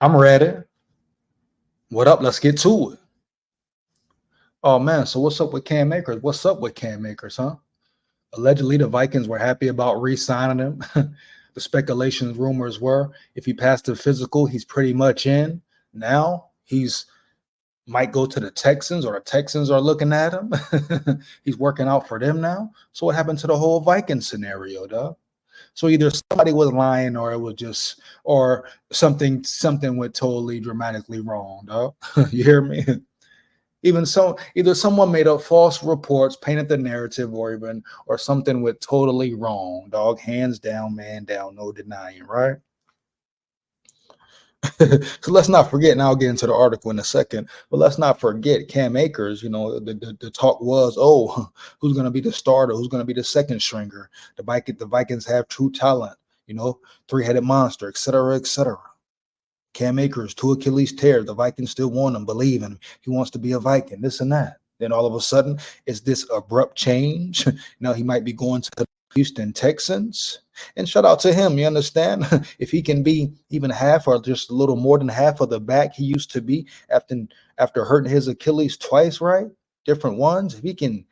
I'm ready. What up? Let's get to it. Oh man, so what's up with Cam Akers? What's up with Cam Akers, huh? Allegedly, the Vikings were happy about re-signing him. The speculations, rumors were if he passed the physical, he's pretty much in. Now he's might go to the Texans, or the Texans are looking at him. He's working out for them now. So what happened to the whole Viking scenario, dog? So either somebody was lying, or it was just, or something went totally dramatically wrong, dog. You hear me? Even so, either someone made up false reports, painted the narrative, or something went totally wrong, dog. Hands down, man down, no denying, right? So let's not forget, and I'll get into the article in a second, but let's not forget Cam Akers. The talk was, oh, who's going to be the starter? Who's going to be the second stringer? The Vikings have true talent, three-headed monster, et cetera, et cetera. Cam Akers, two Achilles tears. The Vikings still want him, believe in him. He wants to be a Viking, this and that. Then all of a sudden, is this abrupt change? He might be going to the Houston Texans. And shout out to him, you understand? If he can be even half or just a little more than half of the back he used to be after hurting his Achilles twice, right? Different ones. If he can,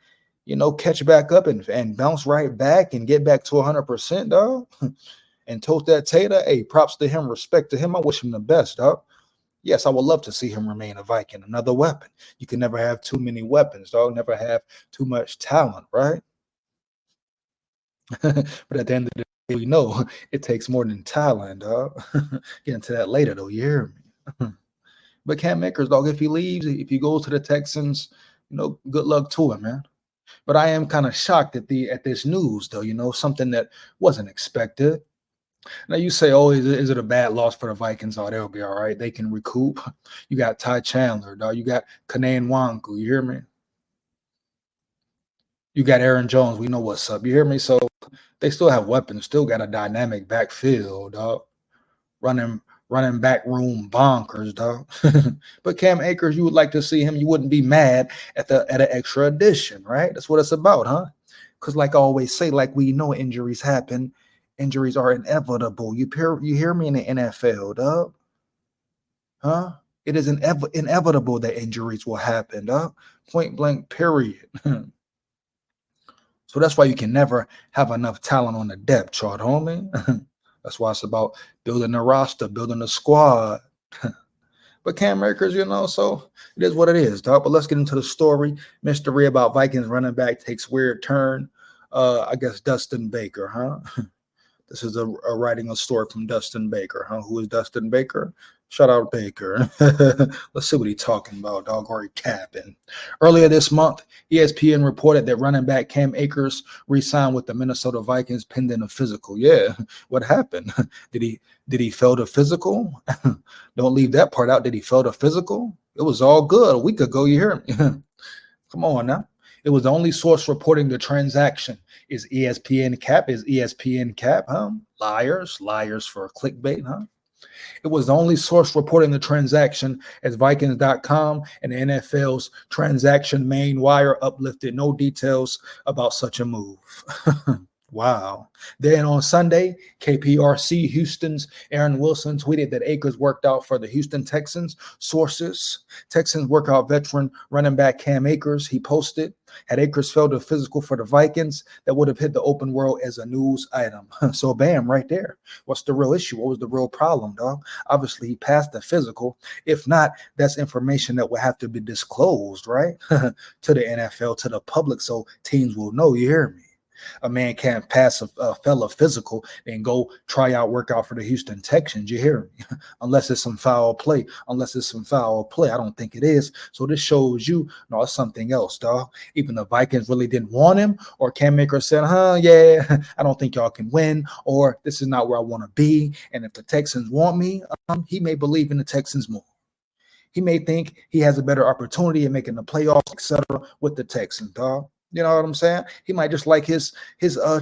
catch back up and bounce right back and get back to 100%, dog. And tote that tater, hey, props to him, respect to him. I wish him the best, dog. Yes, I would love to see him remain a Viking, another weapon. You can never have too many weapons, dog. Never have too much talent, right? But at the end of the day, we know it takes more than talent, dog. Get into that later, though. You hear me? But Cam Akers, dog, if he leaves, if he goes to the Texans, good luck to him, man. But I am kind of shocked at this news, though. Something that wasn't expected. Now you say, oh, is it a bad loss for the Vikings? Oh, they'll be all right. They can recoup. You got Ty Chandler, dog. You got Kanan Wanku. You hear me? You got Aaron Jones. We know what's up. You hear me? So they still have weapons. Still got a dynamic backfield, dog. Running back room bonkers, dog. But Cam Akers, you would like to see him. You wouldn't be mad at an extra addition, right? That's what it's about, huh? Because like I always say, like we know injuries happen. Injuries are inevitable. You hear me in the NFL, dog? Huh? It is inevitable that injuries will happen, dog. Point blank, period. So that's why you can never have enough talent on the depth chart, homie. That's why it's about building a roster, building a squad. But Cam Akers, so it is what it is, dog. But let's get into the story. Mystery about Vikings running back takes weird turn. I guess Dustin Baker, huh? This is a writing a story from Dustin Baker, huh? Who is Dustin Baker? Shout out Baker. Let's see what he's talking about, dog, or he capping. Earlier this month, ESPN reported that running back Cam Akers re-signed with the Minnesota Vikings pending a physical. Yeah, what happened? Did he fail the physical? Don't leave that part out. Did he fail the physical? It was all good a week ago. You hear me? Come on now. It was the only source reporting the transaction. Is ESPN cap? Is ESPN cap, huh? Liars for clickbait, huh? It was the only source reporting the transaction, as Vikings.com and the NFL's transaction main wire uplifted no details about such a move. Wow. Then on Sunday, KPRC Houston's Aaron Wilson tweeted that Akers worked out for the Houston Texans. Sources, Texans workout veteran running back Cam Akers, he posted, had Akers failed a physical for the Vikings, that would have hit the open world as a news item. So bam, right there. What's the real issue? What was the real problem, dog? Obviously, he passed the physical. If not, that's information that will have to be disclosed, right? To the NFL, to the public, so teams will know. You hear me? A man can't pass a fella physical and go try out workout for the Houston Texans. You hear me? Unless it's some foul play. I don't think it is. So this shows you, no, it's something else, dog. Even the Vikings really didn't want him, or Cam Akers said, yeah, I don't think y'all can win, or this is not where I want to be. And if the Texans want me, he may believe in the Texans more. He may think he has a better opportunity in making the playoffs, etc., with the Texans, dog. You know what I'm saying? He might just like his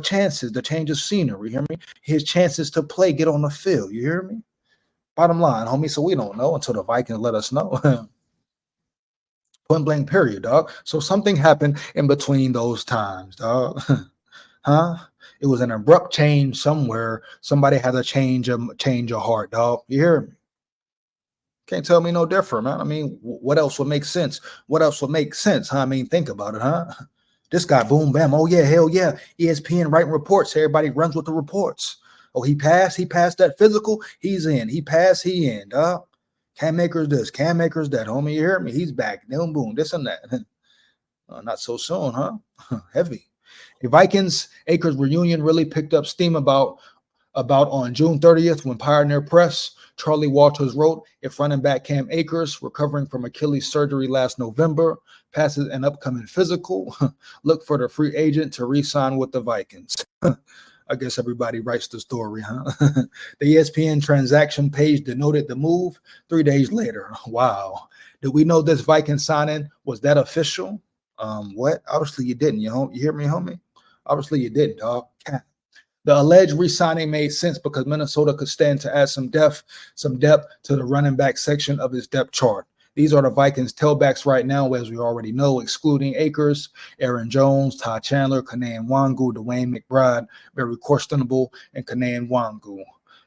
chances, the change of scenery. You hear me? His chances to play, get on the field. You hear me? Bottom line, homie. So we don't know until the Vikings let us know. Point blank, period, dog. So something happened in between those times, dog. Huh? It was an abrupt change somewhere. Somebody has a change of heart, dog. You hear me? Can't tell me no different, man. I mean, what else would make sense? What else would make sense? Huh? I mean, think about it, huh? This guy, boom, bam. Oh, yeah, hell yeah. ESPN writing reports. Everybody runs with the reports. Oh, he passed that physical. He's in. He passed, he in, dog. Cam Akers this, Cam Akers that. Homie, you hear me? He's back. Boom, boom, this and that. Not so soon, huh? Heavy. The Vikings Akers reunion really picked up steam about on June 30th when Pioneer Press, Charlie Walters wrote, if running back Cam Akers, recovering from Achilles surgery last November, passes an upcoming physical, look for the free agent to re-sign with the Vikings. I guess everybody writes the story, huh? The ESPN transaction page denoted the move 3 days later. Wow. Did we know this Viking signing? Was that official? What? Obviously you didn't. You hear me, homie? Obviously you didn't, dog. The alleged re-signing made sense because Minnesota could stand to add some depth to the running back section of his depth chart. These are the Vikings tailbacks right now, as we already know, excluding Akers, Aaron Jones, Ty Chandler, Kanae Nwangu, Dwayne McBride, very questionable, and Kanae Nwangu.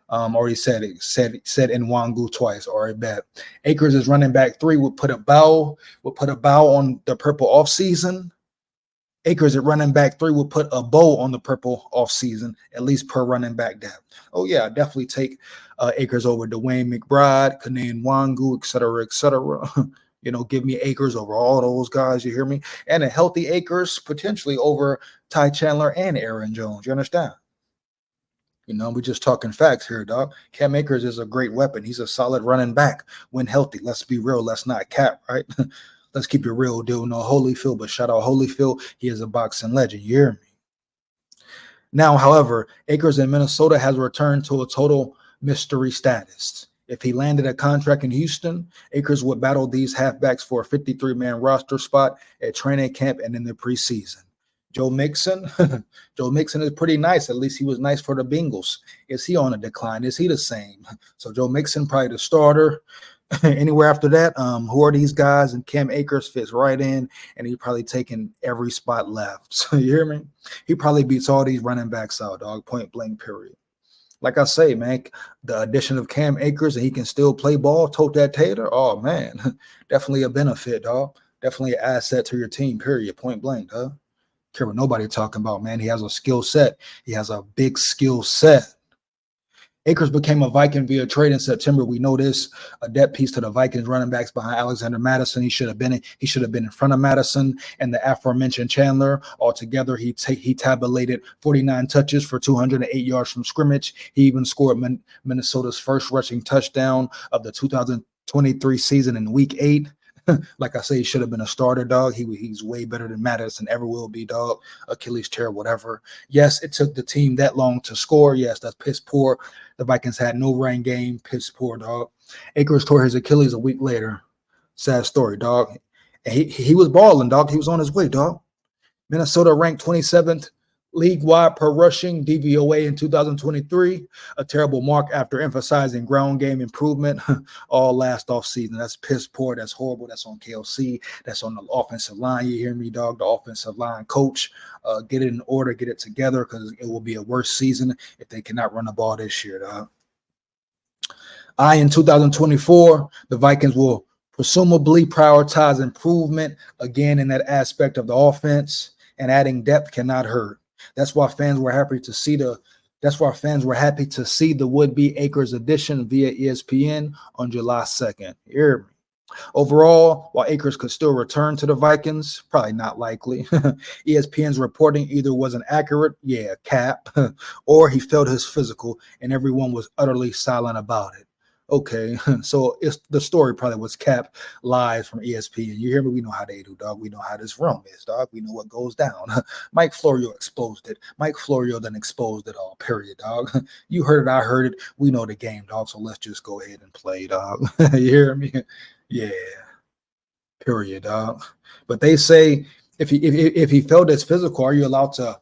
Already said Nwangu twice. Already bet. Akers is running back 3. Would put a bow on the purple offseason. Akers at running back 3 will put a bow on the purple offseason, at least per running back depth. Oh, yeah, I definitely take Akers over Dwayne McBride, Kanae Nwangu, et cetera, et cetera. Give me Akers over all those guys, you hear me? And a healthy Akers potentially over Ty Chandler and Aaron Jones, you understand? We're just talking facts here, dog. Cam Akers is a great weapon. He's a solid running back when healthy. Let's be real. Let's not cap, right? Let's keep it real, dude. No Holyfield, but shout out Holyfield. He is a boxing legend. You hear me? Now, however, Akers in Minnesota has returned to a total mystery status. If he landed a contract in Houston, Akers would battle these halfbacks for a 53-man roster spot at training camp and in the preseason. Joe Mixon is pretty nice. At least he was nice for the Bengals. Is he on a decline? Is he the same? So Joe Mixon probably the starter. Anywhere after that, who are these guys? And Cam Akers fits right in, and he's probably taking every spot left. So you hear me? He probably beats all these running backs out, dog, point blank, period. Like I say, man, the addition of Cam Akers and he can still play ball, tote that tater, oh, man, definitely a benefit, dog. Definitely an asset to your team, period, point blank, dog. Care what nobody talking about, man. He has a skill set. He has a big skill set. Akers became a Viking via trade in September. We know this, a depth piece to the Vikings running backs behind Alexander Madison. He should have been in front of Madison and the aforementioned Chandler. Altogether, he tabulated 49 touches for 208 yards from scrimmage. He even scored Minnesota's first rushing touchdown of the 2023 season in Week 8. Like I say, he should have been a starter, dog. He's way better than Madison ever will be, dog. Achilles tear, whatever. Yes, it took the team that long to score. Yes, that's piss poor. The Vikings had no rain game. Piss poor, dog. Akers tore his Achilles a week later. Sad story, dog. And he was balling, dog. He was on his way, dog. Minnesota ranked 27th league-wide per rushing DVOA in 2023, a terrible mark after emphasizing ground game improvement all last offseason. That's piss poor. That's horrible. That's on KLC. That's on the offensive line. You hear me, dog? The offensive line coach, get it in order, get it together, because it will be a worse season if they cannot run the ball this year, dog. In 2024, the Vikings will presumably prioritize improvement again in that aspect of the offense, and adding depth cannot hurt. That's why fans were happy to see the would-be Akers addition via ESPN on July 2nd. Hear me. Overall, while Akers could still return to the Vikings, probably not likely. ESPN's reporting either wasn't accurate, cap, or he failed his physical, and everyone was utterly silent about it. Okay, so the story probably was cap, lies from ESPN. You hear me? We know how they do, dog. We know how this room is, dog. We know what goes down. Mike Florio exposed it. Mike Florio then exposed it all, period, dog. You heard it, I heard it. We know the game, dog, so let's just go ahead and play, dog. You hear me? Yeah, period, dog. But they say if he failed his physical, are you allowed to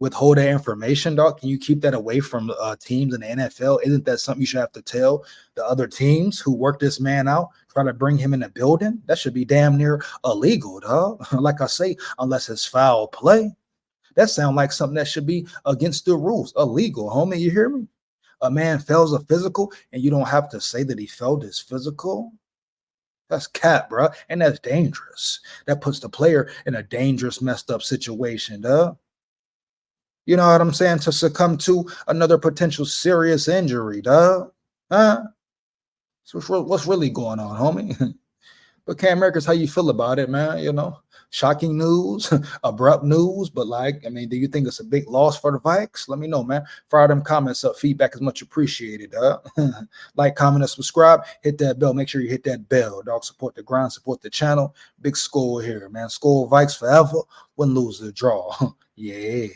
withhold that information, dog? Can you keep that away from teams in the NFL? Isn't that something you should have to tell the other teams who work this man out, try to bring him in the building? That should be damn near illegal, dog. Like I say, unless it's foul play. That sounds like something that should be against the rules. Illegal, homie. You hear me? A man fails a physical and you don't have to say that he failed his physical? That's cap, bro. And that's dangerous. That puts the player in a dangerous, messed up situation, duh. You know what I'm saying? To succumb to another potential serious injury, duh. Huh? So what's really going on, homie? But Cam Akers, how you feel about it, man? You know, shocking news, abrupt news, but like, I mean, do you think it's a big loss for the Vikes? Let me know, man. Fire them comments up. Feedback is much appreciated. Like, comment, and subscribe. Hit that bell. Make sure you hit that bell, dog. Support the grind, support the channel. Big SKOL here, man. SKOL Vikes forever. Win, lose, or draw. Yeah.